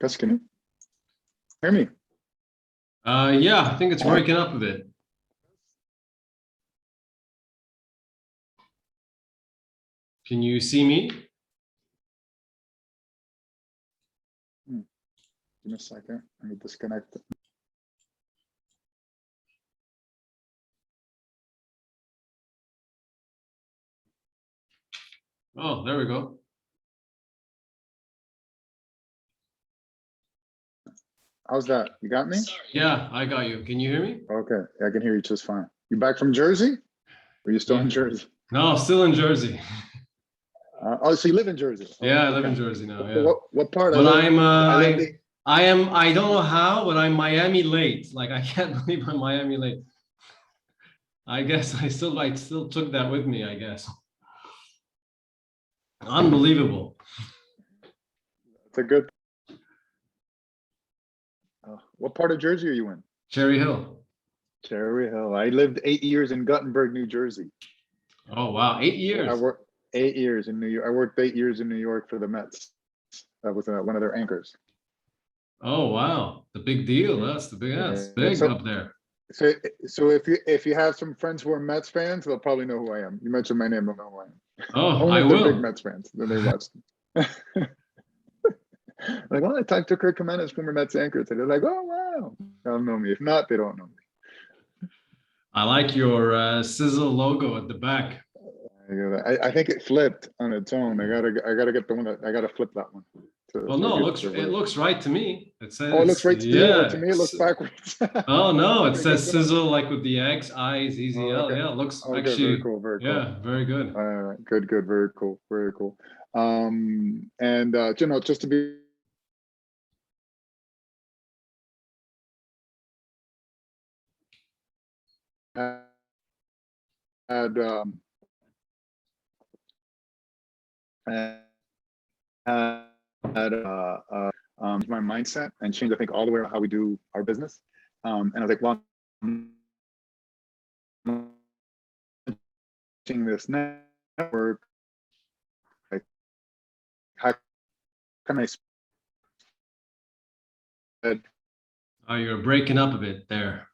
Gus, can you hear me? Yeah, I think it's breaking up a bit. Can you see me? Give me a second. Let me disconnect. Oh, there we go. How's that? You got me? Yeah, I got you. Can you hear me? Okay, I can hear you just fine. You back from Jersey? Or are you still in Jersey? No, still in Jersey. Oh, so you live in Jersey? Yeah, I live in Jersey now. Yeah. What part? But I don't know how, but I'm Miami late. Like I can't believe I'm Miami late. I guess I still took that with me, I guess. Unbelievable. It's a good. What part of Jersey are you in? Cherry Hill. Cherry Hill. I lived 8 years in Guttenberg, New Jersey. Oh wow, 8 years. I worked 8 years in New York. I worked 8 years in New York for the Mets. I was one of their anchors. Oh wow, the big deal. That's the big. That's big So, up there. So if you have some friends who are Mets fans, they'll probably know who I am. You mentioned my name, they'll know who I am. Oh, Only I if they're will. big Mets fans, then they watch them. Like, oh, I talked to Kirk Gimenez, former Mets anchor. So they're like, oh wow, they'll know me. If not, they don't know me. I like your Xizzle logo at the back. I think it flipped on its own. I gotta get the one that I gotta flip that one. Well, no, it looks right to me. It says, oh, it looks right to you. Oh, to me, it looks backwards. Oh no, it says Xizzle like with the X, I's, EZL. Oh, okay. Yeah, it looks actually very cool. Very cool. Yeah, very good. Good. Very cool. Very cool. And you know, just to be. Had my mindset and change, I think, all the way around how we do our business. And I was like, well, this network, like, how can I spread? Oh, you're breaking up a bit there.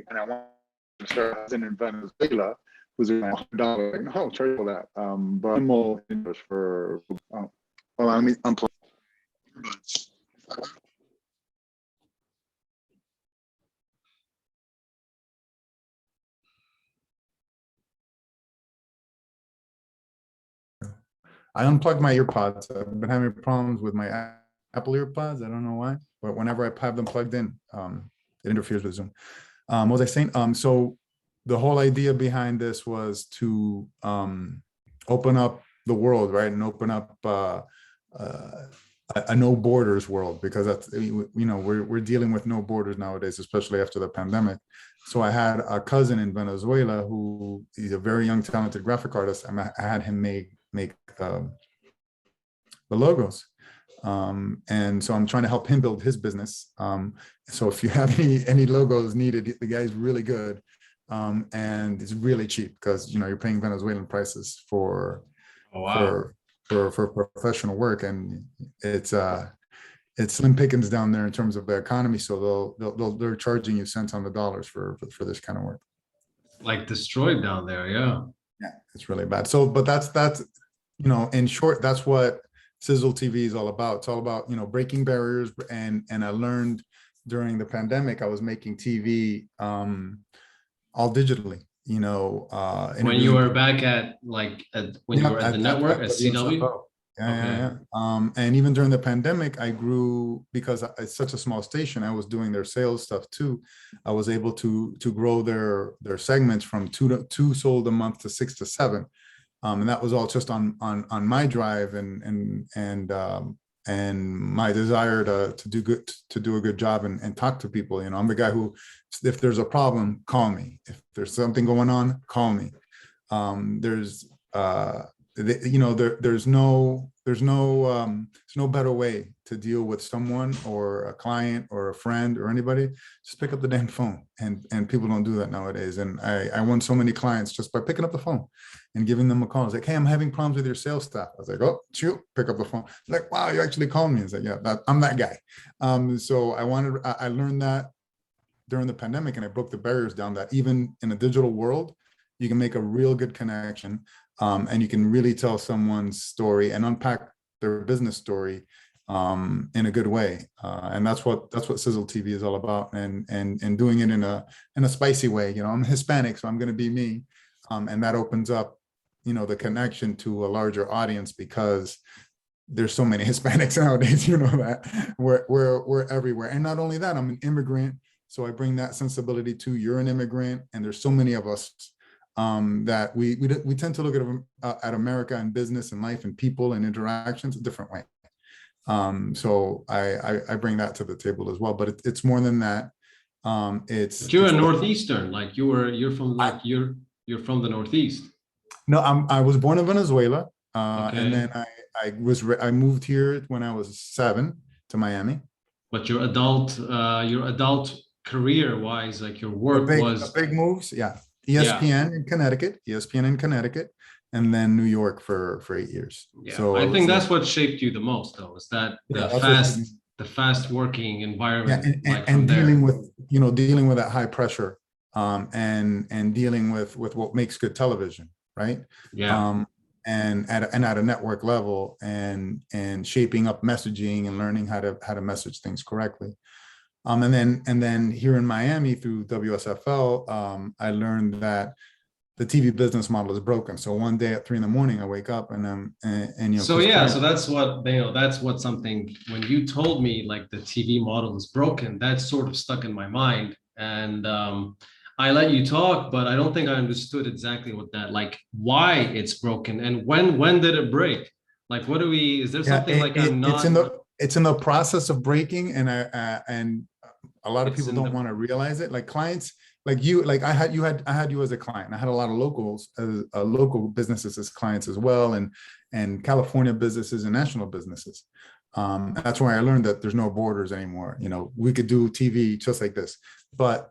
And I want to start in Venezuela, who's around $100. Like, no, charge for that. But I'm more English for. Well, I mean, unplug. I unplugged my earpods. I've been having problems with my Apple earpods. I don't know why, but whenever I have them plugged in, it interferes with Zoom. What was I saying? So the whole idea behind this was to open up the world, right, and open up a no borders world, because that's, you know, we're dealing with no borders nowadays, especially after the pandemic. So I had a cousin in Venezuela who he's a very young, talented graphic artist. I had him make the logos. And so I'm trying to help him build his business. So if you have any logos needed, the guy's really good. And it's really cheap, because, you know, you're paying Venezuelan prices for professional work, and it's slim pickings down there in terms of the economy. So they're charging you cents on the dollars for this kind of work. Like destroyed down there, yeah. Yeah, it's really bad. So, but that's you know, in short, that's what Xizzle TV is all about. It's all about, you know, breaking barriers. And I learned during the pandemic, I was making TV all digitally, you know. When you were back at when you were at the network at CW. Yeah. And even during the pandemic, I grew, because it's such a small station. I was doing their sales stuff too. I was able to grow their segments from two sold a month to 6 to 7. And that was all just on my drive and my desire to do a good job and talk to people. You know, I'm the guy who, if there's a problem, call me. If there's something going on, call me. there's no better way to deal with someone or a client or a friend or anybody. Just pick up the damn phone, and people don't do that nowadays. And I won so many clients just by picking up the phone and giving them a call. It's like, hey, I'm having problems with your sales staff. I was like, oh, shoot, pick up the phone. Like, wow, you actually called me. It's like, yeah, I'm that guy. So I learned that during the pandemic, and I broke the barriers down that even in a digital world, you can make a real good connection, and you can really tell someone's story and unpack their business story in a good way. And that's what Xizzle TV is all about, and doing it in a spicy way. You know, I'm Hispanic, so I'm going to be me, and that opens up, the connection to a larger audience, because there's so many Hispanics nowadays. You know that we're everywhere, and not only that, I'm an immigrant. So I bring that sensibility to, you're an immigrant, and there's so many of us that we tend to look at America and business and life and people and interactions a different way. So I bring that to the table as well, but it's more than that. But you're a Northeastern, like you're from the Northeast. No, I was born in Venezuela, Okay. and then I moved here when I was 7 to Miami. But your adult career wise, like your work was big moves. Yeah. ESPN in Connecticut, and then New York for 8 years. Yeah. So I think that's what shaped you the most, though, is that the fast working environment. Yeah, and dealing with that high pressure, and dealing with what makes good television, right? Yeah. And at a network level, and shaping up messaging and learning how to message things correctly. And then here in Miami through WSFL, I learned that the TV business model is broken. So one day at 3 a.m, I wake up and so that's what something, when you told me like the TV model is broken, that sort of stuck in my mind. And I let you talk, but I don't think I understood exactly what that, like why it's broken and when did it break? Like, is there something it's in the process of breaking, and a lot of people don't want to realize it. Like clients, like you, like I had you as a client. I had a lot of local businesses as clients as well, and California businesses and national businesses. That's why I learned that there's no borders anymore. We could do TV just like this. But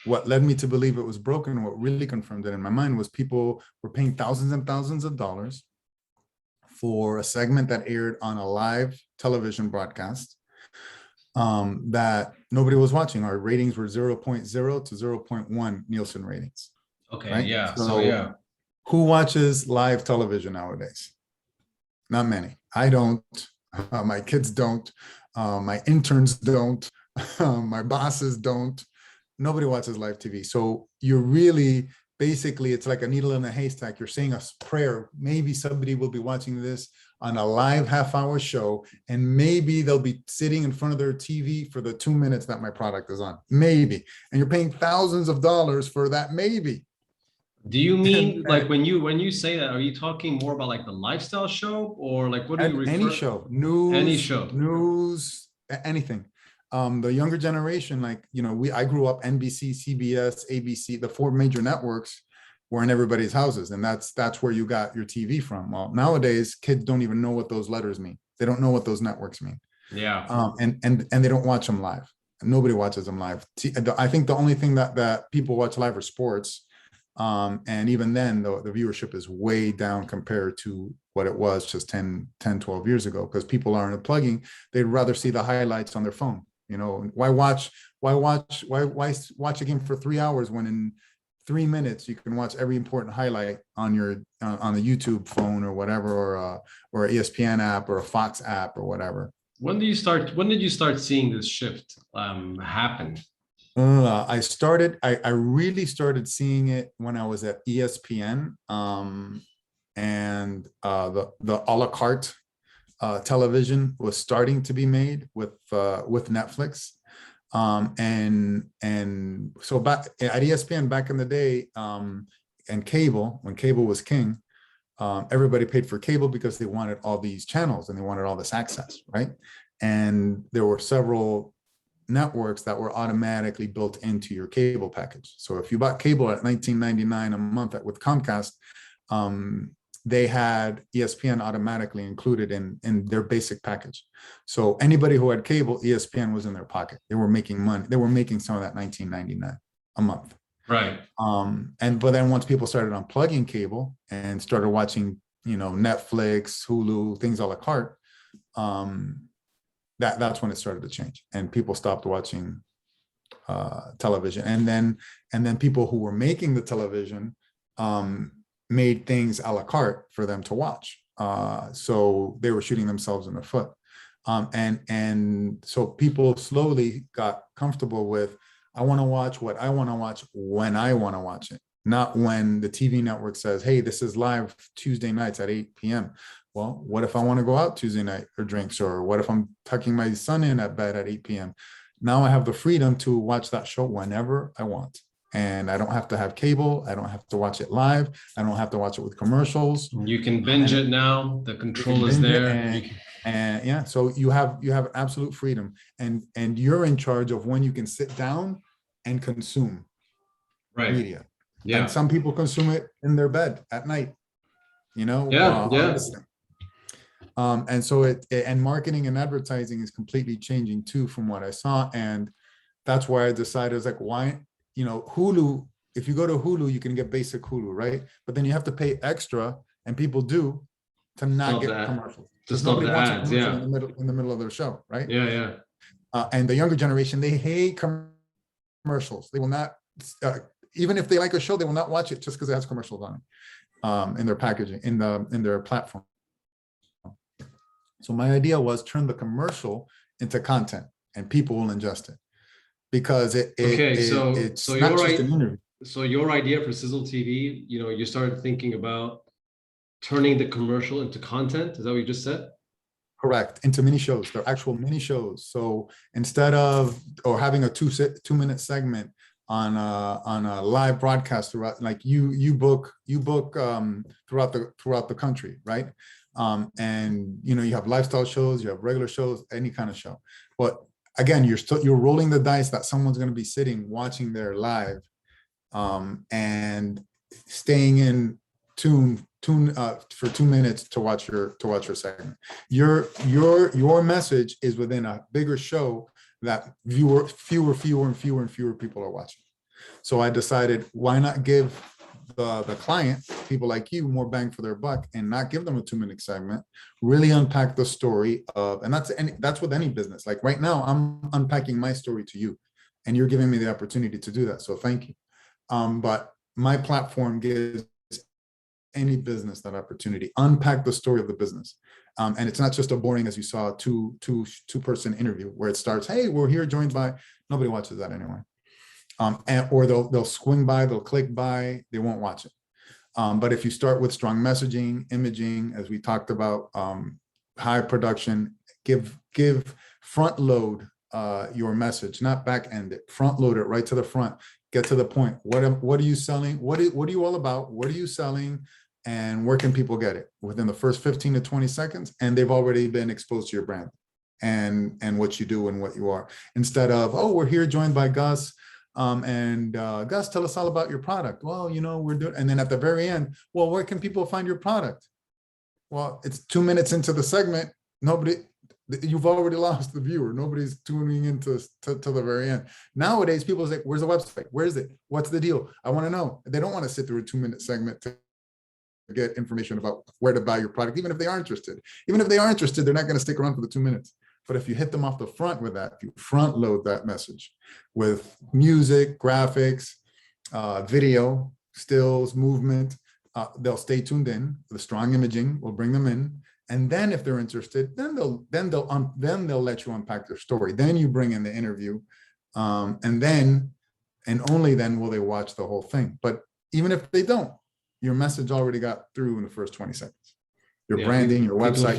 what led me to believe it was broken, what really confirmed it in my mind, was people were paying thousands and thousands of dollars for a segment that aired on a live television broadcast that nobody was watching. Our ratings were 0.0 to 0.1 Nielsen ratings. Okay, right? yeah. So yeah. Who watches live television nowadays? Not many. I don't. My kids don't. My interns don't. My bosses don't. Nobody watches live TV. So you're really, basically, it's like a needle in a haystack. You're saying a prayer. Maybe somebody will be watching this on a live half-hour show, and maybe they'll be sitting in front of their TV for the 2 minutes that my product is on. Maybe. And you're paying thousands of dollars for that maybe. Do you mean like when you say that, are you talking more about like the lifestyle show, or like what do you refer? Any show, news, anything. The younger generation, like, I grew up NBC, CBS, ABC, the 4 major networks were in everybody's houses. And that's where you got your TV from. Well, nowadays, kids don't even know what those letters mean. They don't know what those networks mean. Yeah. And they don't watch them live. Nobody watches them live. I think the only thing that people watch live are sports. And even then, the viewership is way down compared to what it was just 10, 12 years ago, because people aren't plugging. They'd rather see the highlights on their phone. Why watch a game for 3 hours when in 3 minutes you can watch every important highlight on a YouTube phone or whatever, or an ESPN app or a Fox app or whatever. When did you start seeing this shift happen? I really started seeing it when I was at ESPN, and the a la carte television was starting to be made with Netflix, and so back at ESPN back in the day, and cable, when cable was king, everybody paid for cable because they wanted all these channels and they wanted all this access, right? And there were several networks that were automatically built into your cable package. So if you bought cable at $19.99 a month with Comcast, they had ESPN automatically included in their basic package. So anybody who had cable, ESPN was in their pocket. They were making money. They were making some of that $19.99 a month. Right. But then once people started unplugging cable and started watching, Netflix, Hulu, things a la carte, that's when it started to change, and people stopped watching television. And then people who were making the television made things a la carte for them to watch. So they were shooting themselves in the foot. And so people slowly got comfortable with, I want to watch what I want to watch when I want to watch it, not when the TV network says, hey, this is live Tuesday nights at 8 p.m. Well, what if I want to go out Tuesday night for drinks? Or what if I'm tucking my son in at bed at 8 p.m.? Now I have the freedom to watch that show whenever I want. And I don't have to have cable. I don't have to watch it live. I don't have to watch it with commercials. You can binge it now. The control is there. And yeah, so you have absolute freedom, and you're in charge of when you can sit down and consume media. Yeah. And some people consume it in their bed at night, Yeah. And so and marketing and advertising is completely changing too, from what I saw. And that's why I decided, I was like, why, Hulu, if you go to Hulu, you can get basic Hulu, right? But then you have to pay extra, and people do, to not get commercials. Just nobody wants ads, a commercial in the middle of their show, right? Yeah. And the younger generation, they hate commercials. They will not, even if they like a show, they will not watch it just because it has commercials on it, in their packaging, in their platform. So my idea was turn the commercial into content, and people will ingest it, because it's not just an interview. So your idea for Xizzle TV, you started thinking about turning the commercial into content. Is that what you just said? Correct. Into mini shows. They're actual mini shows. So instead of having a 2-minute segment on a live broadcast throughout, like you book throughout the country, right? And you have lifestyle shows, you have regular shows, any kind of show. But again, you're rolling the dice that someone's going to be sitting watching there live, and staying in tune for 2 minutes to watch your segment. Your message is within a bigger show that fewer people are watching. So I decided, why not give the client, people like you, more bang for their buck, and not give them a 2-minute segment, really unpack the story of, and that's with any business. Like right now, I'm unpacking my story to you, and you're giving me the opportunity to do that. So thank you. But my platform gives any business that opportunity, unpack the story of the business. And it's not just a boring, as you saw, two-person interview where it starts, hey, we're here joined by, nobody watches that anyway. Or they'll swing by, they'll click by, they won't watch it. But if you start with strong messaging, imaging, as we talked about, high production, give front load your message, not back end it, front load it right to the front, get to the point. What are you selling? What are you all about? What are you selling? And where can people get it within the first 15 to 20 seconds? And they've already been exposed to your brand and what you do and what you are. Instead of, oh, we're here joined by Gus. Gus, tell us all about your product. Well, we're doing, and then at the very end, well, where can people find your product? Well, it's 2 minutes into the segment. You've already lost the viewer. Nobody's tuning into to the very end. Nowadays, people say, where's the website? Where is it? What's the deal? I want to know. They don't want to sit through a 2-minute segment to get information about where to buy your product, even if they are interested. Even if they are interested, they're not going to stick around for the 2 minutes. But if you hit them off the front with that, if you front load that message with music, graphics, video, stills, movement, they'll stay tuned in. The strong imaging will bring them in. And then if they're interested, then they'll let you unpack their story. Then you bring in the interview, and only then will they watch the whole thing. But even if they don't, your message already got through in the first 20 seconds. Your branding, your website,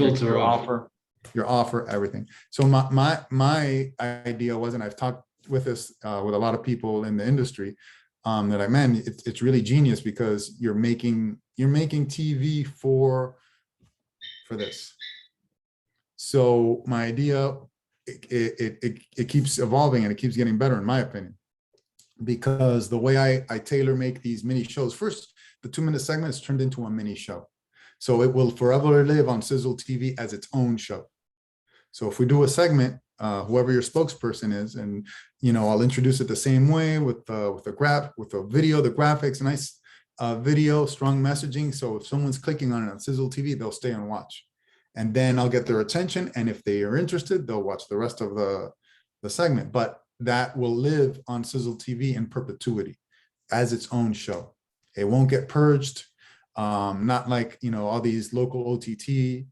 your offer, everything. So my idea was, and I've talked with this with a lot of people in the industry, that I meant, it's really genius, because you're making TV for this. So my idea, it keeps evolving, and it keeps getting better, in my opinion, because the way I tailor make these mini shows, first, the 2-minute segment is turned into a mini show. So it will forever live on Xizzle TV as its own show. So if we do a segment, whoever your spokesperson is, and I'll introduce it the same way with a video, the graphics, nice video, strong messaging. So if someone's clicking on it on Xizzle TV, they'll stay and watch, and then I'll get their attention. And if they are interested, they'll watch the rest of the segment. But that will live on Xizzle TV in perpetuity as its own show. It won't get purged. Not like all these local OTT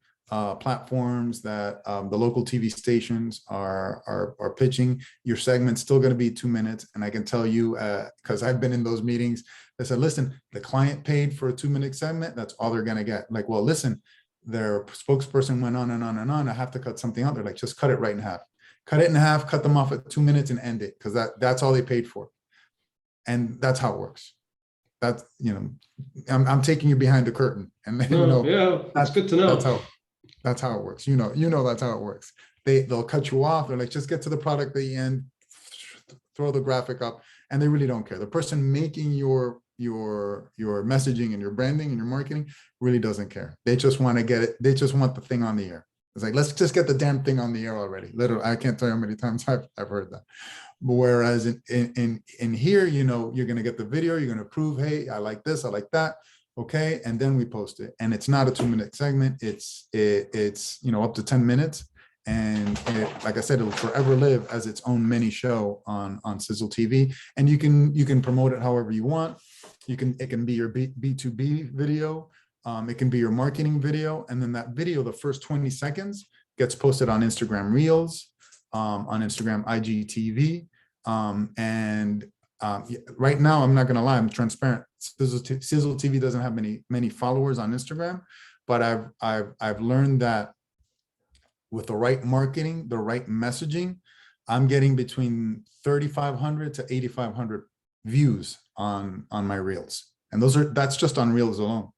platforms that the local TV stations are pitching. Your segment's still going to be 2 minutes, and I can tell you because I've been in those meetings. They said, "Listen, the client paid for a 2-minute segment. That's all they're going to get." Like, well, listen, their spokesperson went on and on and on. I have to cut something out. They're like, "Just cut it right in half. Cut it in half. Cut them off at 2 minutes and end it, because that's all they paid for." And that's how it works. That's I'm taking you behind the curtain, and yeah, that's good to know. That's how it works. That's how it works. They'll cut you off. They're like, just get to the product at the end, throw the graphic up, and they really don't care. The person making your messaging and your branding and your marketing really doesn't care. They just want to get it. They just want the thing on the air. It's like, let's just get the damn thing on the air already. Literally, I can't tell you how many times I've heard that. But whereas in here, you're going to get the video. You're going to prove, hey, I like this, I like that. Okay, and then we post it, and it's not a 2-minute segment. It's up to 10 minutes, and like I said, it will forever live as its own mini show on Xizzle TV. And you can promote it however you want. It can be your B2B video. It can be your marketing video, and then that video, the first 20 seconds, gets posted on Instagram Reels, on Instagram IGTV, and right now, I'm not going to lie, I'm transparent. Xizzle TV doesn't have many followers on Instagram, but I've learned that with the right marketing, the right messaging, I'm getting between 3,500 to 8,500 views on my Reels, and that's just on Reels alone.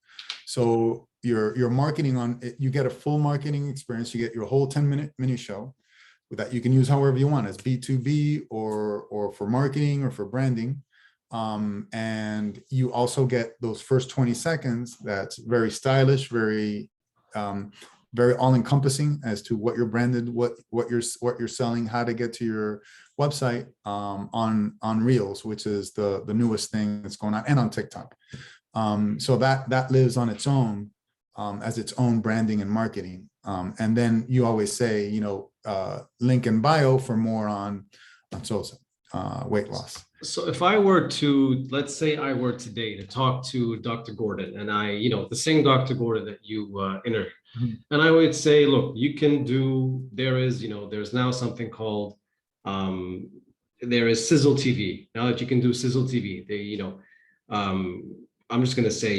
So your marketing on it, you get a full marketing experience. You get your whole 10-minute mini show that you can use however you want, as B2B or for marketing or for branding. And you also get those first 20 seconds that's very stylish, very all-encompassing as to what you're branded, what you're selling, how to get to your website, on Reels, which is the newest thing that's going on, and on TikTok. So that lives on its own, as its own branding and marketing. And then you always say, link in bio for more on SOZA, weight loss. So if I were to, let's say I were today to talk to Dr. Gordon, and the same Dr. Gordon that you interviewed, and I would say, look, you can do, there's now something called, there is Xizzle TV. Now that you can do Xizzle TV, I'm just going to say,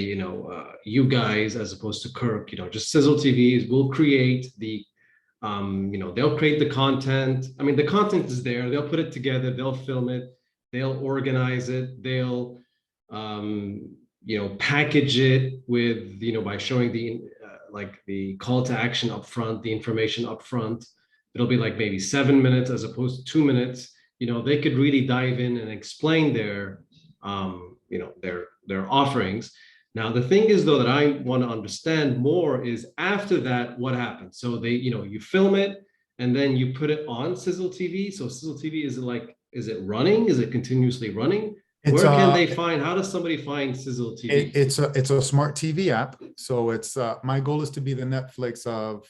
you guys, as opposed to Kirk, just Xizzle TV will create they'll create the content. I mean, the content is there. They'll put it together. They'll film it. They'll organize it. They'll, package it with, by showing the call to action up front, the information up front. It'll be like maybe 7 minutes as opposed to 2 minutes. They could really dive in and explain their offerings. Now, the thing is, though, that I want to understand more is after that, what happens? So you film it and then you put it on Xizzle TV. So Xizzle TV, is it running? Is it continuously running? Where can they find, how does somebody find Xizzle TV? It's a smart TV app. So it's, my goal is to be the Netflix of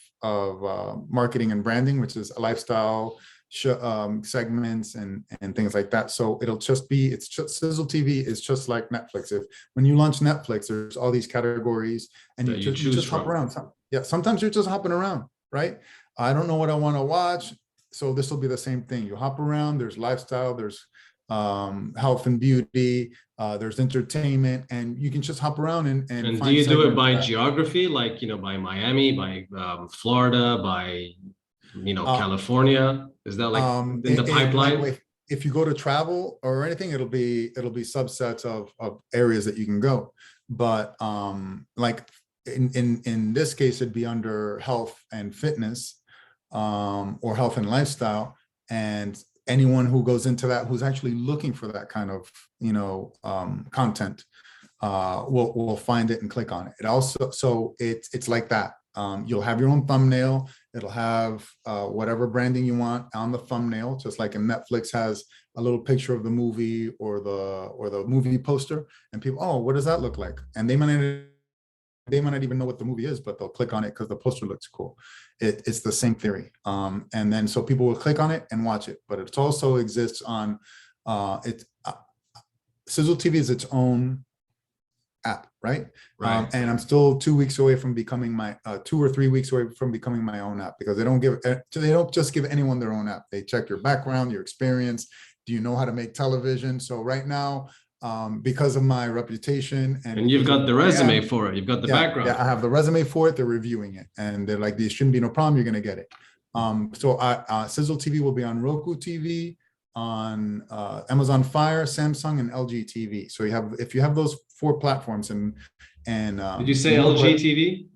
marketing and branding, which is a lifestyle segments and things like that. So Xizzle TV is just like Netflix. When you launch Netflix, there's all these categories, and you just hop around. Sometimes you're just hopping around, right? I don't know what I want to watch, so this will be the same thing. You hop around. There's lifestyle, there's health and beauty, there's entertainment, and you can just hop around and do you do it by geography, like by Miami, by Florida, by California? Is that in the pipeline? If you go to travel or anything, it'll be subsets of areas that you can go. But like in this case, it'd be under health and fitness, or health and lifestyle. And anyone who goes into that, who's actually looking for that kind of content, will find it and click on it. It also, so it's like that. You'll have your own thumbnail. It'll have whatever branding you want on the thumbnail, just like in Netflix has a little picture of the movie or the movie poster, and people, oh, what does that look like? And they might not even know what the movie is, but they'll click on it because the poster looks cool. It's the same theory. And then so people will click on it and watch it, but it also exists on Xizzle TV is its own app, right? Right. And I'm still 2 weeks away from becoming my 2 or 3 weeks away from becoming my own app, because they don't just give anyone their own app. They check your background, your experience. Do you know how to make television? So right now, because of my reputation and you've got the resume for it, you've got the background. Yeah, I have the resume for it. They're reviewing it, and they're like, there shouldn't be no problem. You're going to get it. So Xizzle TV will be on Roku TV, on Amazon Fire, Samsung, and LG TV. So if you have those 4 platforms, and did you say LG TV?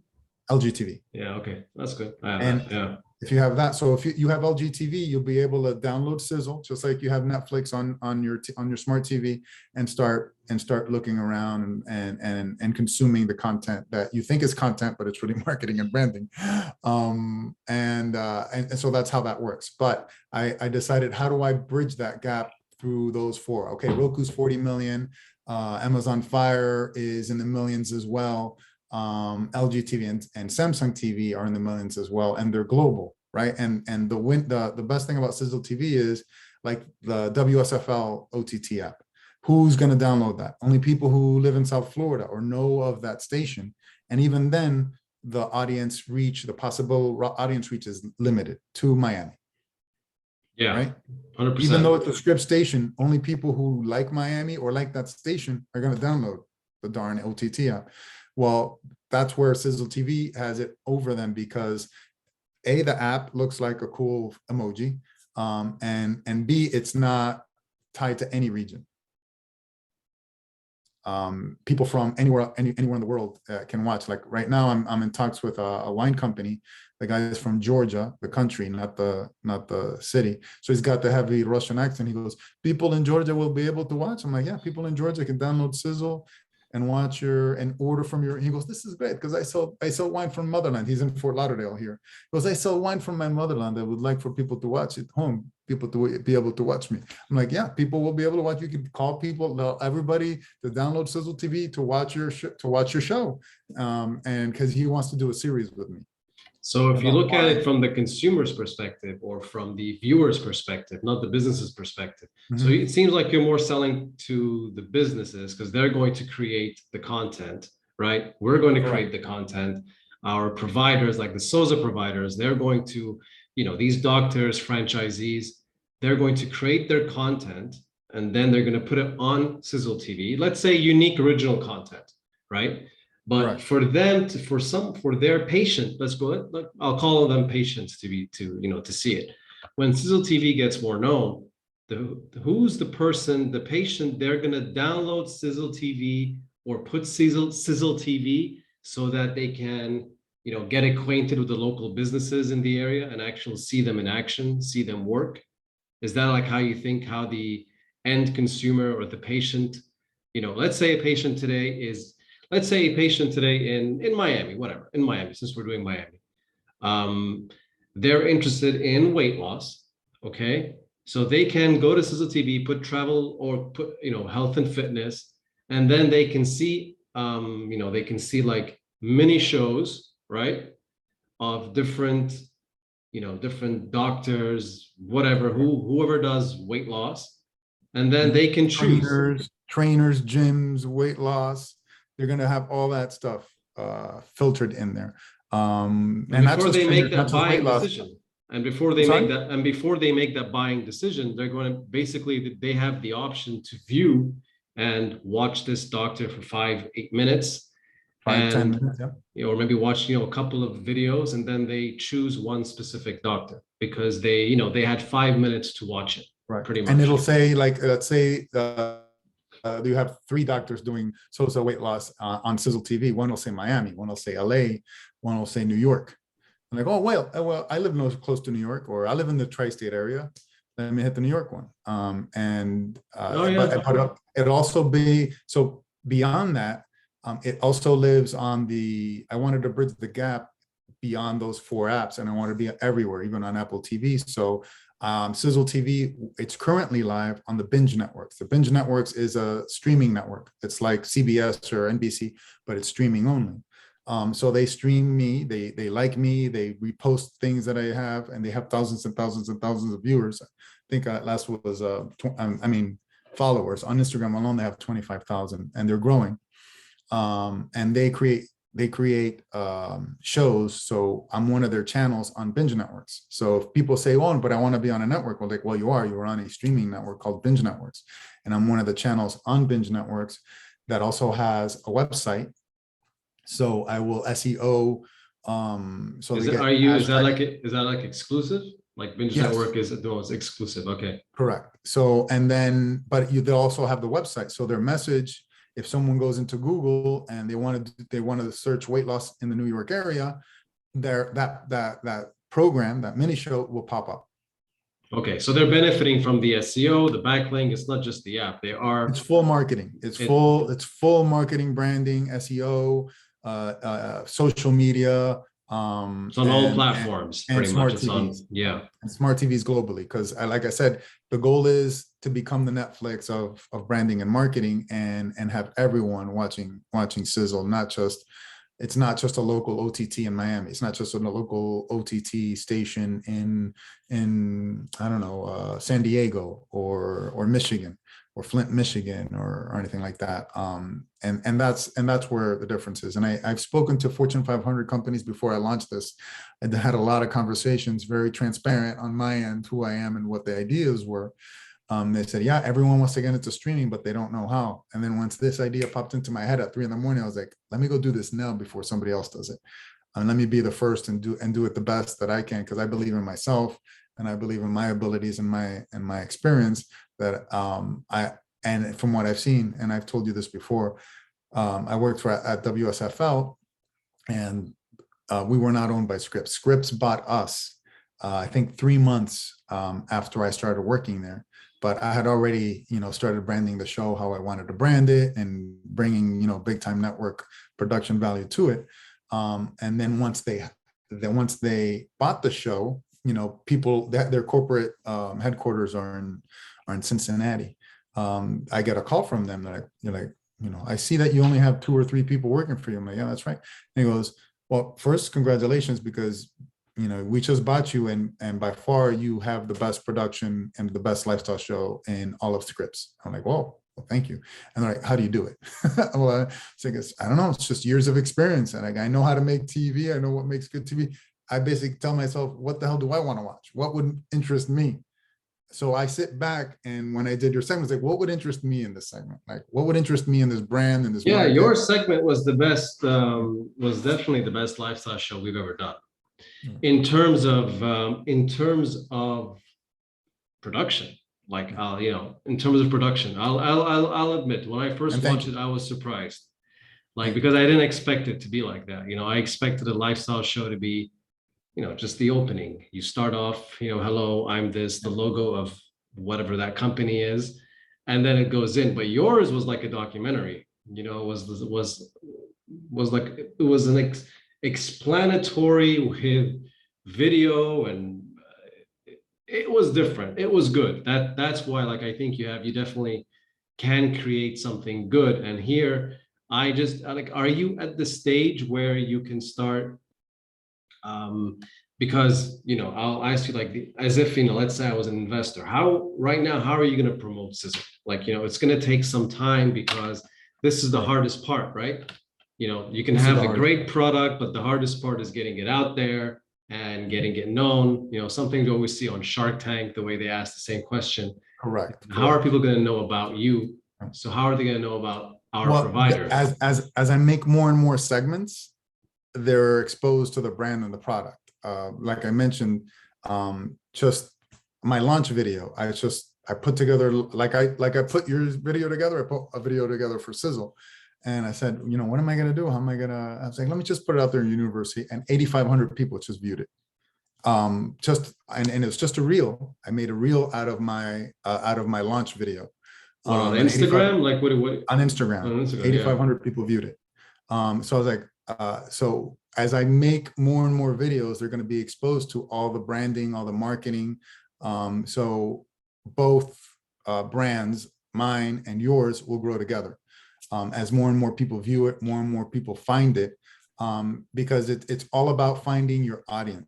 LG TV. Yeah, okay, that's good. Yeah. If you have that, so if you have LG TV, you'll be able to download Xizzle, just like you have Netflix on your smart TV, and start looking around and consuming the content that you think is content, but it's really marketing and branding. And so that's how that works. But I decided, how do I bridge that gap through those 4? Okay, Roku's 40 million, Amazon Fire is in the millions as well. LG TV and Samsung TV are in the millions as well, and they're global, right? And the best thing about Xizzle TV is, like, the WSFL OTT app. Who's going to download that? Only people who live in South Florida or know of that station. And even then, the possible audience reach is limited to Miami. Yeah, right. 100%. Even though it's a script station, only people who like Miami or like that station are going to download the darn OTT app. Well, that's where Xizzle TV has it over them, because A, the app looks like a cool emoji, and B, it's not tied to any region. People from anywhere in the world can watch. Like right now, I'm in talks with a wine company. The guy is from Georgia, the country, not the city. So he's got the heavy Russian accent. He goes, people in Georgia will be able to watch. I'm like, yeah, people in Georgia can download Xizzle and watch and order from your. He goes, this is great, because I sell wine from motherland. He's in Fort Lauderdale here. He goes, I sell wine from my motherland. I would like for people to watch at home, people to be able to watch me. I'm like, yeah, people will be able to watch. You can call people, everybody to download Xizzle TV to watch your show, and because he wants to do a series with me. So if you look at it from the consumer's perspective, or from the viewer's perspective, not the business's perspective. So it seems like you're more selling to the businesses, because they're going to create the content, right? We're going to create the content. Our providers, like the SOZA providers, they're going to, these doctors, franchisees, they're going to create their content, and then they're going to put it on Xizzle TV. Let's say unique original content, right? But for them for their patient, let's go. I'll call them patients to see it. When Xizzle TV gets more known, who's the person, the patient? They're gonna download Xizzle TV or put Xizzle TV so that they can get acquainted with the local businesses in the area and actually see them in action, see them work. Is that like how you think how the end consumer or the patient? Let's say a patient today in Miami, whatever, in Miami, since we're doing Miami, they're interested in weight loss, okay? So they can go to Xizzle TV, put travel or put, health and fitness, and then they can see, like mini shows, right? Of different doctors, whatever, whoever does weight loss, and then they can choose. Trainers, gyms, weight loss. They're going to have all that stuff filtered in there. And before they make that buying decision, before they make that buying decision, they're going to they have the option to view and watch this doctor for 5-8 minutes, 5-10 minutes, yeah. Or maybe watch a couple of videos, and then they choose one specific doctor because they had 5 minutes to watch it, right? Pretty much. And it'll say, like, let's say you have 3 doctors doing SOZA weight loss on Xizzle TV. One will say Miami, one will say LA, one will say New York. I'm like, oh, well, I live close to New York, or I live in the tri-state area. Let me hit the New York one. But it'll also be, so beyond that, it also lives on I wanted to bridge the gap beyond those 4 apps, and I want to be everywhere, even on Apple TV. So Xizzle TV, it's currently live on the Binge Networks. The Binge Networks is a streaming network. It's like CBS or NBC, but it's streaming only. So they stream me, they like me, they repost things that I have, and they have thousands and thousands and thousands of viewers. I think last was, followers on Instagram alone, they have 25,000, and they're growing. And they create shows. So I'm one of their channels on Binge Networks. So if people say, oh, but I want to be on a network, well, like, well, you are on a streaming network called Binge Networks. And I'm one of the channels on Binge Networks that also has a website. So I will SEO. So is that like exclusive? Like Binge Network is exclusive. Okay. Correct. So, and then, but they also have the website. So their message, if someone goes into Google and they wanted to search weight loss in the New York area, that program, that mini show will pop up. Okay, so they're benefiting from the SEO, the backlink. It's not just the app. It's full marketing. It's full marketing, branding, SEO, social media. It's on all platforms, and pretty smart much. It's TVs. on, and smart TVs globally, because like I said, the goal is to become the Netflix of branding and marketing, and have everyone watching Xizzle. It's not just a local OTT in Miami. It's not just a local OTT station in I don't know, San Diego or Michigan or Flint, Michigan, or anything like that. And that's where the difference is. And I've spoken to Fortune 500 companies before I launched this, and had a lot of conversations, very transparent on my end, who I am and what the ideas were. They said, yeah, everyone wants to get into streaming, but they don't know how. And then once this idea popped into my head at 3 a.m, I was like, let me go do this now before somebody else does it. And let me be the first and do it the best that I can, because I believe in myself and I believe in my abilities and my experience. That and from what I've seen, and I've told you this before, I worked at WSFL, and we were not owned by Scripps. Scripps bought us, I think 3 months after I started working there. But I had already, started branding the show how I wanted to brand it, and bringing, big time network production value to it. And then once they bought the show, people their corporate headquarters are in Cincinnati. I get a call from them that I see that you only have 2 or 3 people working for you. I'm like, yeah, that's right. And he goes, well, first, congratulations, because we just bought you, and by far you have the best production and the best lifestyle show in all of Scripps. I'm like, whoa, well, thank you. And they're like, how do you do it? Well, I don't know. It's just years of experience, and I know how to make TV. I know what makes good TV. I basically tell myself, what the hell do I want to watch? What would interest me? So I sit back, and when I did your segment, like, what would interest me in this segment? Like, what would interest me in this brand and this? Yeah, market? your segment was the best. Was definitely the best lifestyle show we've ever done. In terms of production, like in terms of production, I'll admit, when I first watched it, I was surprised, because I didn't expect it to be like that. I expected a lifestyle show to be, just the opening. You start off, hello, I'm this, the logo of whatever that company is, and then it goes in. But yours was like a documentary. Was an explanatory with video, and it was different. It was good. That's why, I think you definitely can create something good. And here, are you at the stage where you can start? Because I'll ask you, as if let's say I was an investor. Right now, how are you going to promote Xizzle? It's going to take some time, because this is the hardest part, right? You can have a great product, but the hardest part is getting it out there and getting it known. Something we always see on Shark Tank, the way they ask the same question. Correct. How are people going to know about you? So how are they going to know about our provider? As I make more and more segments, they're exposed to the brand and the product. Like I mentioned, just my launch video, I put together, like I put your video together, I put a video together for Xizzle. And I said, what am I going to do? How am I going to, I was like, let me just put it out there in university, and 8,500 people just viewed it. And it was just a reel. I made a reel out of my launch video. What, on and 85 Instagram? Like what? on Instagram, On Instagram, 8,500 people viewed it. So I was like, so as I make more and more videos, they're going to be exposed to all the branding, all the marketing. So both brands, mine and yours, will grow together. As more and more people view it, more and more people find it, because it's all about finding your audience.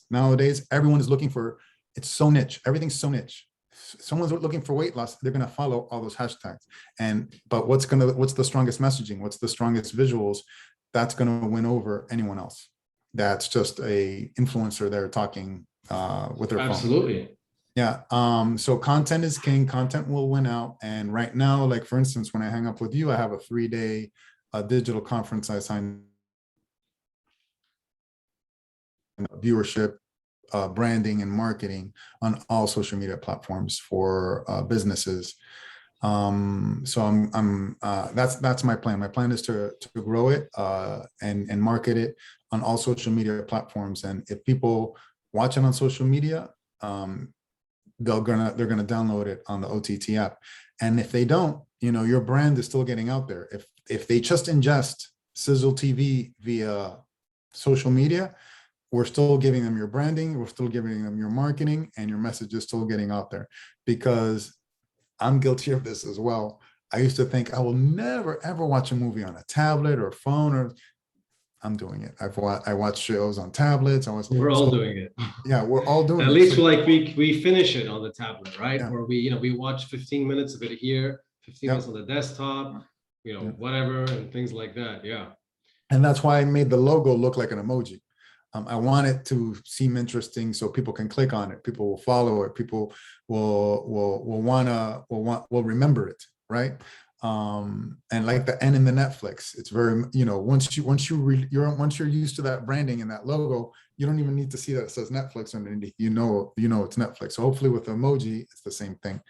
Nowadays, everyone is looking for, it's so niche, everything's so niche. Someone's looking for weight loss, they're going to follow all those hashtags. But what's the strongest messaging? What's the strongest visuals? That's going to win over anyone else. That's just a influencer there talking with their phone. Absolutely. Yeah. So content is king. Content will win out. And right now, like for instance, when I hang up with you, I have a 3-day digital conference I signed. Viewership, branding, and marketing on all social media platforms for businesses. So that's my plan. My plan is to grow it and market it on all social media platforms. And if people watch it on social media, they're gonna download it on the OTT app. And if they don't, your brand is still getting out there. If they just ingest Xizzle TV via social media, we're still giving them your branding, we're still giving them your marketing, and your message is still getting out there. Because I'm guilty of this as well. I used to think I will never ever watch a movie on a tablet or phone, or I'm doing it. I watch shows on tablets. We're all doing it. Yeah, we're all doing it. At least we finish it on the tablet, right? Yeah. Or we watch 15 minutes of it here, 15 minutes on the desktop, whatever, and things like that. Yeah. And that's why I made the logo look like an emoji. I want it to seem interesting so people can click on it. People will follow it. People will remember it, right? And like the N in the Netflix, it's very, once you're used to that branding and that logo, you don't even need to see that it says Netflix underneath. You know it's Netflix. So hopefully with the emoji, it's the same thing.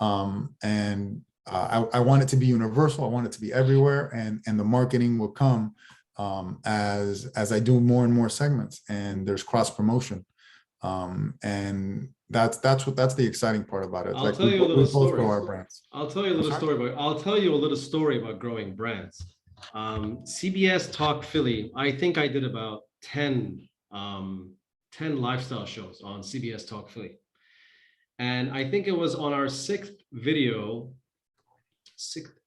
I want it to be universal. I want it to be everywhere, and the marketing will come as I do more and more segments, and there's cross promotion, and that's the exciting part about it. I'll tell you a little story. Our brands. I'll tell you a little story about growing brands. CBS Talk Philly. I think I did about 10 lifestyle shows on CBS Talk Philly, and I think it was on our sixth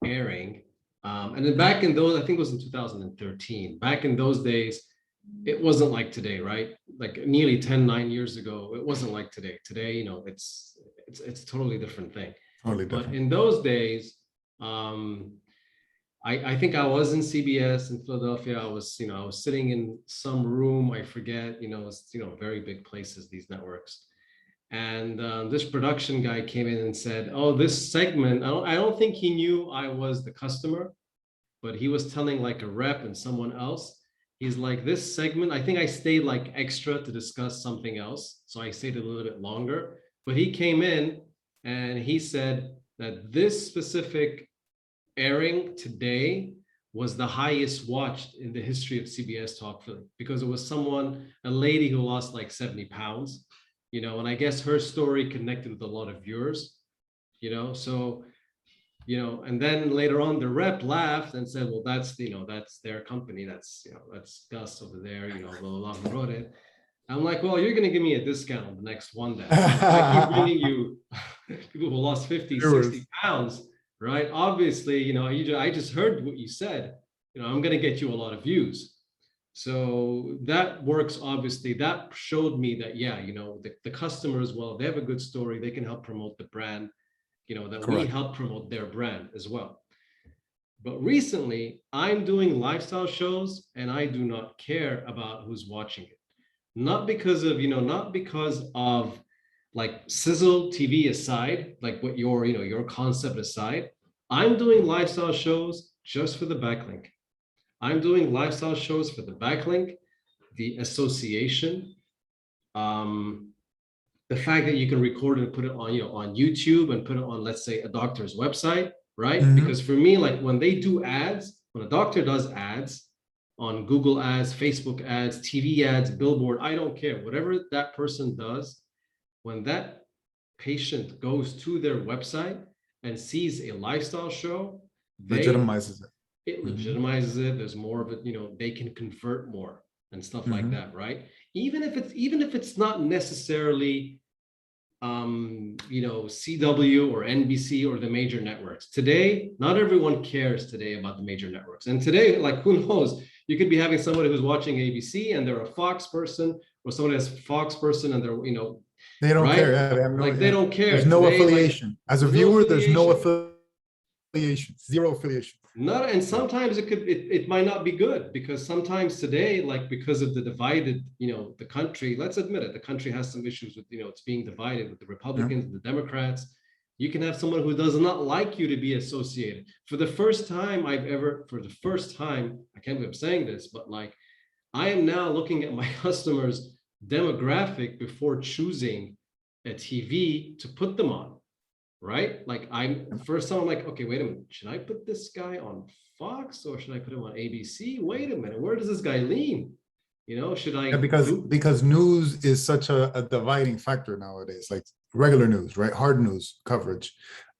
airing. And then back in those, I think it was in 2013, back in those days, it wasn't like today, right? Like nearly 9 years ago, it wasn't like today. Today, it's a totally different thing. Totally different. But in those days, I think I was in CBS in Philadelphia. I was sitting in some room, I forget, it's, very big places, these networks. And this production guy came in and said, "Oh, this segment, I don't think he knew I was the customer, but he was telling like a rep and someone else. He's like, this segment, I think I stayed like extra to discuss something else. So I stayed a little bit longer, but he came in and he said that this specific airing today was the highest watched in the history of CBS Talk Philly, because it was a lady who lost like 70 pounds. And I guess her story connected with a lot of viewers, so, and then later on the rep laughed and said, well, that's their company. That's Gus over there, blah, blah, blah, who wrote it. I'm like, well, you're going to give me a discount on the next one then. I keep bringing you people who lost 50, 60 pounds, right? Obviously, I just heard what you said, I'm going to get you a lot of views. So that works, obviously. That showed me that, the customers, well, they have a good story. They can help promote the brand, that Correct. We help promote their brand as well. But recently, I'm doing lifestyle shows, and I do not care about who's watching it. Not because of like Xizzle TV aside, like what your concept aside. I'm doing lifestyle shows just for the backlink. I'm doing lifestyle shows for the backlink, the association, the fact that you can record and put it on, on YouTube and put it on, let's say, a doctor's website, right? Mm-hmm. Because for me, like when they do ads, when a doctor does ads on Google ads, Facebook ads, TV ads, billboard, I don't care. Whatever that person does, when that patient goes to their website and sees a lifestyle show, Legitimizes it. it Mhm. legitimizes it. There's more of it, they can convert more and stuff like Mhm. that, right? Even if it's not necessarily CW or NBC or the major networks. Today, not everyone cares today about the major networks. And today, like, who knows? You could be having somebody who's watching ABC and they're a Fox person, or somebody that's a Fox person and they're, They don't care. right? Yeah, they have no. Like, they Yeah. don't care There's no today. Like, affiliation. As a there's no viewer, there's no affiliation. affiliation. Zero affiliation. Not, and sometimes it might not be good, because sometimes today, like, because of the divided, the country, let's admit it, the country has some issues with, it's being divided with the Yeah. Republicans and the Democrats. You can have someone who does not like you to be associated. For the first time, I can't believe I'm saying this, but like, I am now looking at my customers' demographic before choosing a TV to put them on. Right? Like, first time I'm like, okay, wait a minute. Should I put this guy on Fox or should I put him on ABC? Wait a minute. Where does this guy lean? Should I Yeah, because news is such a dividing factor nowadays, like regular news, right? Hard news coverage.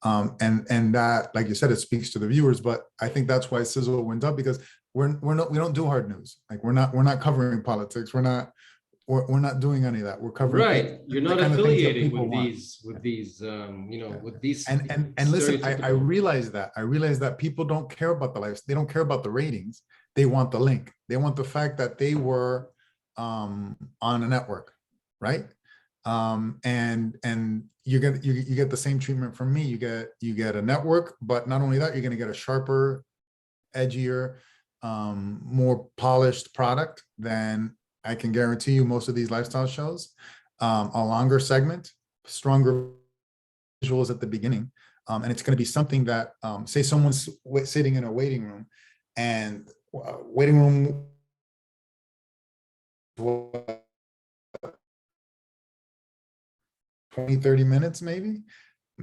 And that, like you said, it speaks to the viewers, but I think that's why Sizzle went up, because we don't do hard news. Like we're not covering politics. We're not doing any of that. We're covering right? You're the not kind of things that affiliating people with want. these Yeah. with these And listen, I stereotypical. realize that. I realize that people don't care about the lives. They don't care about the ratings. They want the link. They want the fact that they were on a network, right? And you get the same treatment from me. You get a network, but not only that, you're going to get a sharper, edgier, more polished product than I can guarantee you most of these lifestyle shows. A longer segment, stronger visuals at the beginning, and it's going to be something that, say someone's sitting in a waiting room, and waiting room 20-30 minutes maybe.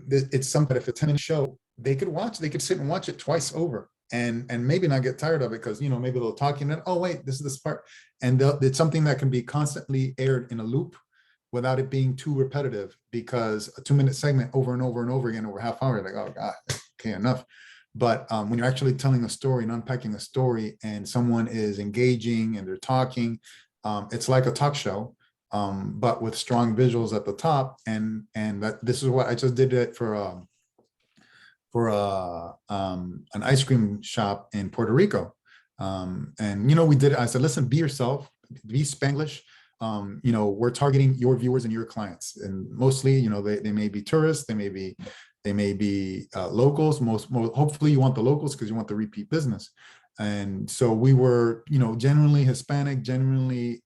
It's something, if it's a 10-minute show, they could sit and watch it twice over, and maybe not get tired of it, because maybe they'll talk and then, oh wait, this is this part, and it's something that can be constantly aired in a loop without it being too repetitive, because a 2-minute segment over and over and over again over half hour, like, oh God, okay, enough. But when you're actually telling a story and unpacking a story, and someone is engaging and they're talking, it's like a talk show, but with strong visuals at the top. And that this is what I just did it for an ice cream shop in Puerto Rico. And we did it. I said, listen, be yourself, be Spanglish. We're targeting your viewers and your clients, and mostly, they may be tourists, they may be locals. Most hopefully you want the locals, because you want the repeat business. And so we were, genuinely Hispanic, genuinely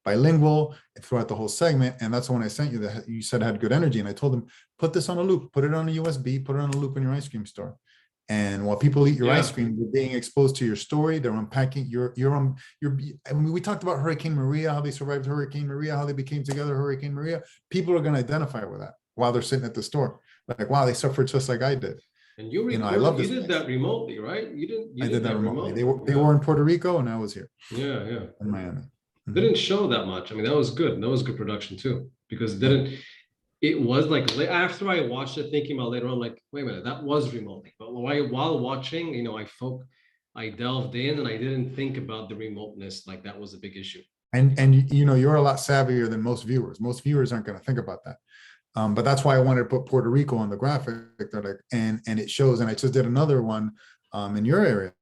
bilingual throughout the whole segment. And that's the one I sent you that you said had good energy. And I told them, put this on a loop, put it on a USB, put it on a loop in your ice cream store. And while people eat your ice cream, you're being exposed to your story. They're unpacking I mean, we talked about Hurricane Maria, how they survived Hurricane Maria, how they became together, Hurricane Maria. People are going to identify with that while they're sitting at the store. Like, wow, they suffered just like I did. And you recorded, I love this. You did that remotely, right? I did that remotely. They were in Puerto Rico and I was here. Yeah. In Miami. Mm-hmm. Didn't show that much. I mean, that was good. That was good production too, because it was like, after I watched it, thinking about later on, like, wait a minute, that was remotely. But while watching, I delved in and I didn't think about the remoteness. Like, that was a big issue. And you're a lot savvier than most viewers. Most viewers aren't going to think about that. But that's why I wanted to put Puerto Rico on the graphic. They're like, and it shows. And I just did another one in your area.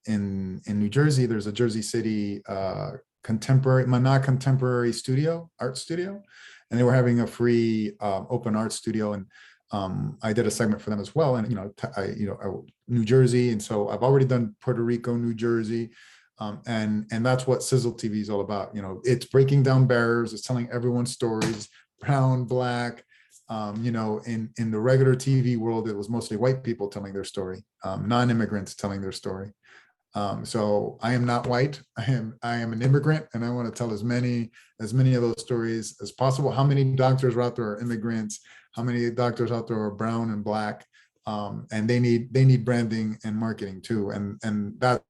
In New Jersey, there's a Jersey City contemporary art studio, and they were having a free open art studio, and I did a segment for them as well. And New Jersey, and so I've already done Puerto Rico, New Jersey, and that's what Xizzle TV is all about. It's breaking down barriers, it's telling everyone's stories, brown, black. In the regular TV world, it was mostly white people telling their story, non-immigrants telling their story. So I am not white. I am an immigrant, and I want to tell as many of those stories as possible. How many doctors out there are immigrants? How many doctors out there are brown and black? And they need branding and marketing too. And that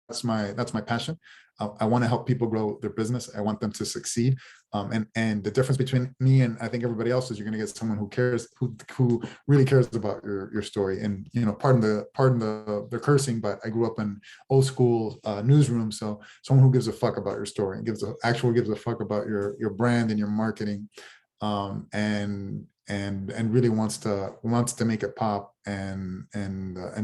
that's my passion. I want to help people grow their business. I want them to succeed. And the difference between me and I think everybody else is you're going to get someone who cares, who really cares about your story. And pardon the cursing, but I grew up in old school newsroom, so someone who gives a fuck about your story and gives a fuck about your brand and your marketing, and really wants to make it pop and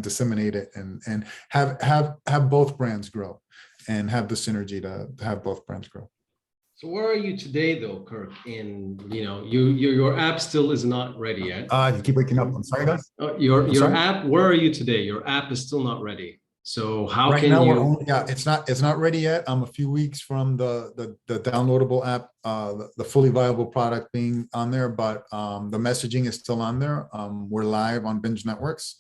disseminate it and have both brands grow and have the synergy to have both brands grow. So where are you today though, Kirk? In your app still is not ready yet. You keep waking up. I'm sorry, guys. Your app, where are you today? Your app is still not ready. So how right can now, you? It's not ready yet. I'm a few weeks from the downloadable app, the fully viable product being on there, but the messaging is still on there. We're live on Binge Networks.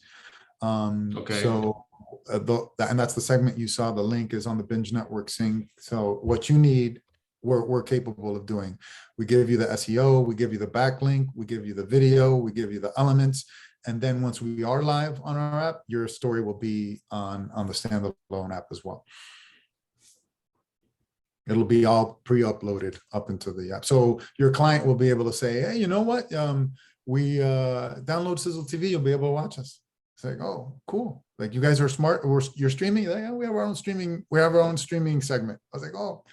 Okay. So and that's the segment you saw. The link is on the Binge Network sync. So what you need, we're capable of doing. We give you the SEO, we give you the backlink, we give you the video, we give you the elements. And then once we are live on our app, your story will be on the standalone app as well. It'll be all pre-uploaded up into the app. So your client will be able to say, hey, you know what? We download Xizzle TV, you'll be able to watch us. It's like, oh, cool. Like you guys are smart. You're streaming. Like, yeah, we have our own streaming. We have our own streaming segment. I was like, oh,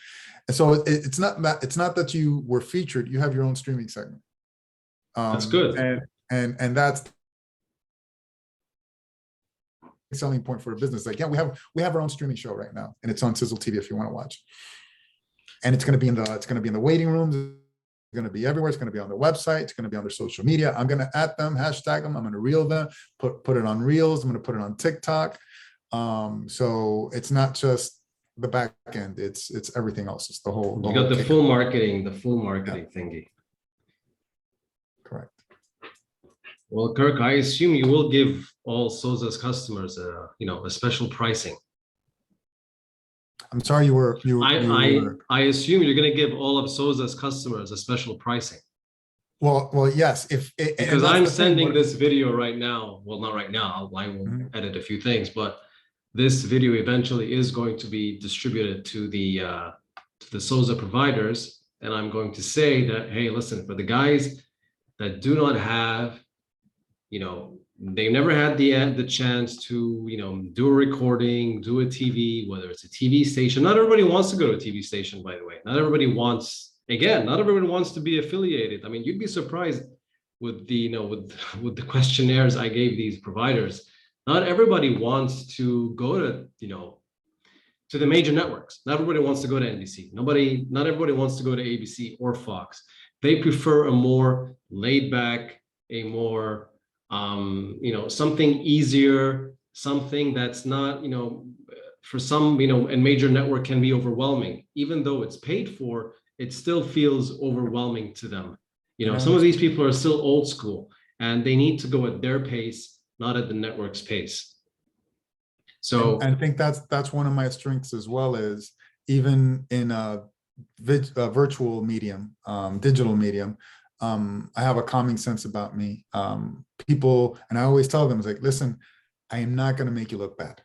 and so it's not that you were featured. You have your own streaming segment. That's good. And that's the selling point for a business. Like, yeah, we have our own streaming show right now, and it's on Xizzle TV if you want to watch. And it's going to be in the waiting rooms. It's going to be everywhere. It's going to be on their website. It's going to be on their social media. I'm going to @ them, hashtag them. I'm going to reel them, put it on Reels. I'm going to put it on TikTok. So it's not just the back end. It's everything else. It's the whole. You got the full marketing thingy. Correct. Well, Kirk, I assume you will give all SOZA's customers a special pricing. I'm sorry, I assume you're going to give all of SOZA's customers a special pricing. Well, yes. Because I'm sending this video right now. Well, not right now. I will edit a few things, but this video eventually is going to be distributed to the SOZA providers, and I'm going to say that, hey, listen, for the guys that do not have, they've never had the chance to, do a recording, do a TV, whether it's a TV station. Not everybody wants to go to a TV station, by the way. Not everybody wants to be affiliated. I mean, you'd be surprised with the, with the questionnaires I gave these providers. Not everybody wants to go to, to the major networks. Not everybody wants to go to NBC. Not everybody wants to go to ABC or Fox. They prefer a more laid back, a more something easier, something that's not, for some, a major network can be overwhelming. Even though it's paid for, it still feels overwhelming to them. Some of these people are still old school and they need to go at their pace, not at the network's pace. So I think that's one of my strengths as well, is even in a virtual medium, digital medium, I have a calming sense about me. People, and I always tell them, it's like, listen, I am not going to make you look bad.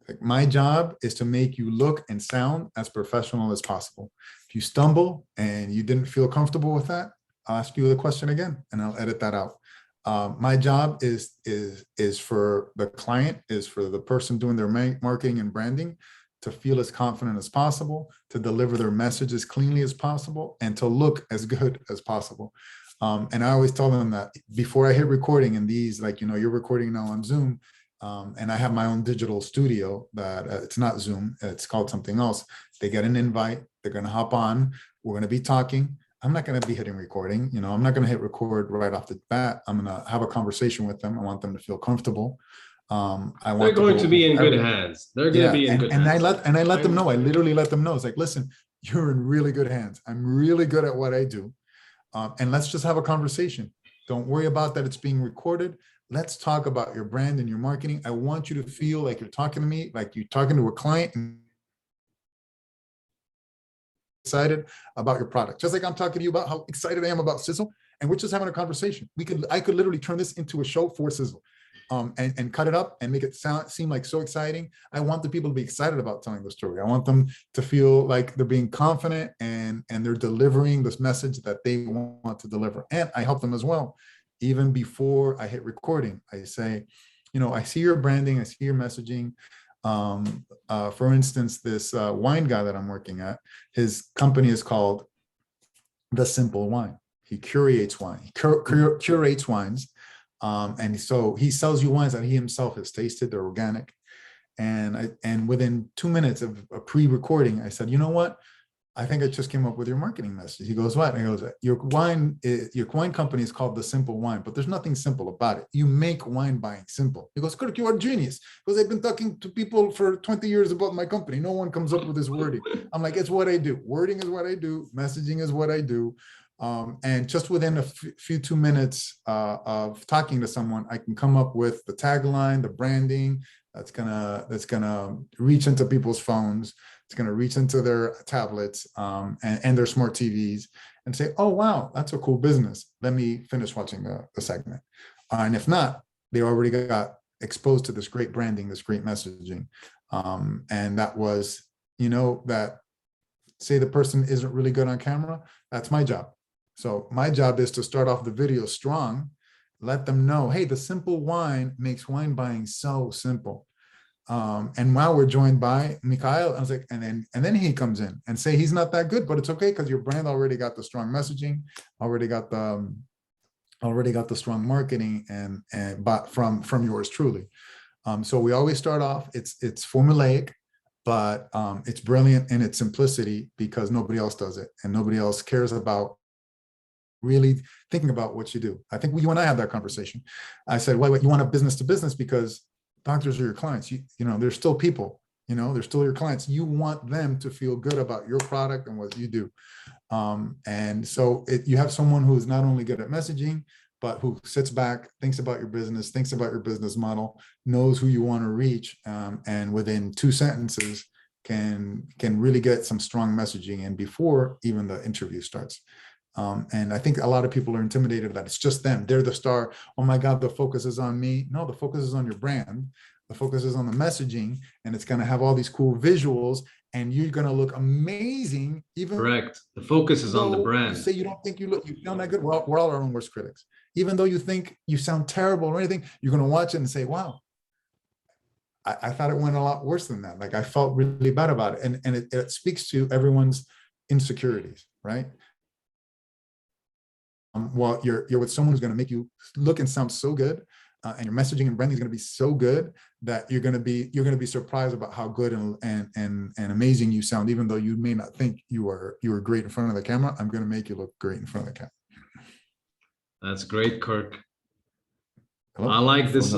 Like, my job is to make you look and sound as professional as possible. If you stumble and you didn't feel comfortable with that, I'll ask you the question again and I'll edit that out. My job is for the client, is for the person doing their marketing and branding to feel as confident as possible, to deliver their message as cleanly as possible, and to look as good as possible. And I always tell them that before I hit recording, and these, like, you're recording now on Zoom, and I have my own digital studio that it's not Zoom, it's called something else. They get an invite, they're going to hop on, we're going to be talking. I'm not going to be hitting recording. I'm not going to hit record right off the bat. I'm going to have a conversation with them. I want them to feel comfortable. They're going to be in good hands. They're going to be in good hands. And I let them know. I literally let them know. It's like, listen, you're in really good hands. I'm really good at what I do. And let's just have a conversation. Don't worry about that it's being recorded. Let's talk about your brand and your marketing. I want you to feel like you're talking to me, like you're talking to a client, and excited about your product. Just like I'm talking to you about how excited I am about Xizzle, and we're just having a conversation. I could literally turn this into a show for Xizzle. and cut it up and make it seem like so exciting. I want the people to be excited about telling the story. I want them to feel like they're being confident and they're delivering this message that they want to deliver. And I help them as well. Even before I hit recording, I say, I see your branding, I see your messaging. For instance, this wine guy that I'm working at, his company is called The Simple Wine. He curates wine, curates wines. And so he sells you wines that he himself has tasted, they're organic. And within 2 minutes of a pre-recording, I said, you know what? I think I just came up with your marketing message. He goes, what? And he goes, your wine company is called The Simple Wine, but there's nothing simple about it. You make wine buying simple. He goes, Kirk, you are a genius. Because I've been talking to people for 20 years about my company. No one comes up with this wording. I'm like, it's what I do. Wording is what I do. Messaging is what I do. And just within a few 2 minutes of talking to someone, I can come up with the tagline, the branding that's gonna reach into people's phones. It's gonna reach into their tablets and their smart TVs and say, oh, wow, that's a cool business. Let me finish watching the segment. And if not, they already got exposed to this great branding, this great messaging. And that was, that say the person isn't really good on camera, that's my job. So my job is to start off the video strong, let them know, hey, the simple wine makes wine buying so simple. And while we're joined by Mikhail, I was like, and then he comes in and say he's not that good, but it's okay because your brand already got the strong messaging, already got the strong marketing, but from yours truly. So we always start off. It's formulaic, but it's brilliant in its simplicity because nobody else does it and nobody else cares about really thinking about what you do. I think you and I had that conversation. I said, wait, you want a business to business because doctors are your clients. They're still people, they're still your clients. You want them to feel good about your product and what you do. And so you have someone who's not only good at messaging, but who sits back, thinks about your business, thinks about your business model, knows who you want to reach, and within 2 sentences can really get some strong messaging in before even the interview starts. And I think a lot of people are intimidated that it's just them. They're the star. Oh my God, the focus is on me. No, the focus is on your brand. The focus is on the messaging, and it's going to have all these cool visuals, and you're going to look amazing. Even correct. The focus is on the brand. You say you don't think you sound that good. We're all our own worst critics. Even though you think you sound terrible or anything, you're going to watch it and say, wow, I thought it went a lot worse than that. Like I felt really bad about it. And it speaks to everyone's insecurities, right? Well, you're with someone who's going to make you look and sound so good, and your messaging and branding is going to be so good that you're going to be surprised about how good and amazing you sound, even though you may not think you were great in front of the camera. I'm going to make you look great in front of the camera. That's great, Kirk. Hello? I like this.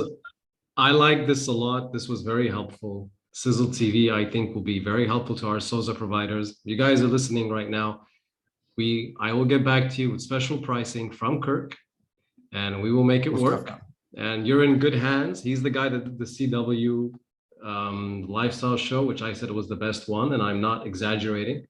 I like this a lot. This was very helpful. Xizzle TV, I think, will be very helpful to our SOZA providers. You guys are listening right now. I will get back to you with special pricing from Kirk, and we will make it work. And you're in good hands. He's the guy that did the CW lifestyle show, which I said was the best one, and I'm not exaggerating.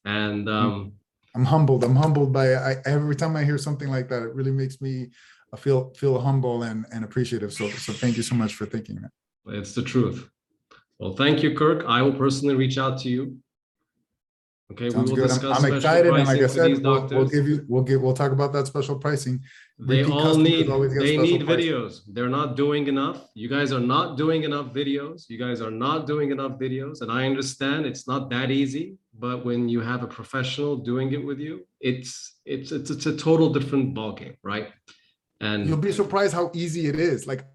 And I'm humbled. I'm humbled by every time I hear something like that. It really makes me feel humble and appreciative. So thank you so much for thinking that. It's the truth. Well, thank you, Kirk. I will personally reach out to you. Okay, Sounds we will good. discuss I'm excited, and like I said, we'll talk about that special pricing. They all need pricing. videos. They're not doing enough. You guys are not doing enough videos. And I understand it's not that easy, but when you have a professional doing it with you, it's a total different ballgame, right? And you'll be surprised how easy it is. Like,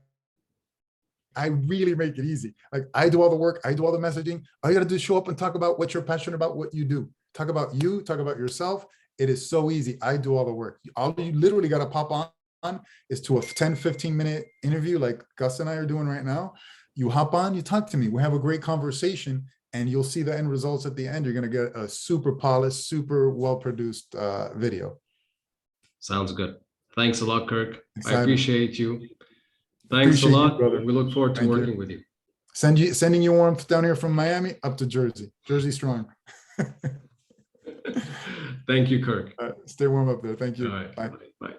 I really make it easy. Like, I do all the work, I do all the messaging. All you gotta do is show up and talk about what you're passionate about, what you do. Talk about you, talk about yourself. It is so easy. I do all the work. All you literally gotta pop on is to a 10, 15-minute interview like Gus and I are doing right now. You hop on, you talk to me. We have a great conversation, and you'll see the end results at the end. You're gonna get a super polished, super well-produced video. Sounds good. Thanks a lot, Kirk. Excited. I appreciate you. Thanks a lot. Brother. We look forward to working with you. Sending you warmth down here from Miami up to Jersey. Jersey strong. Thank you, Kirk. Stay warm up there. Thank you. All right. Bye. Bye.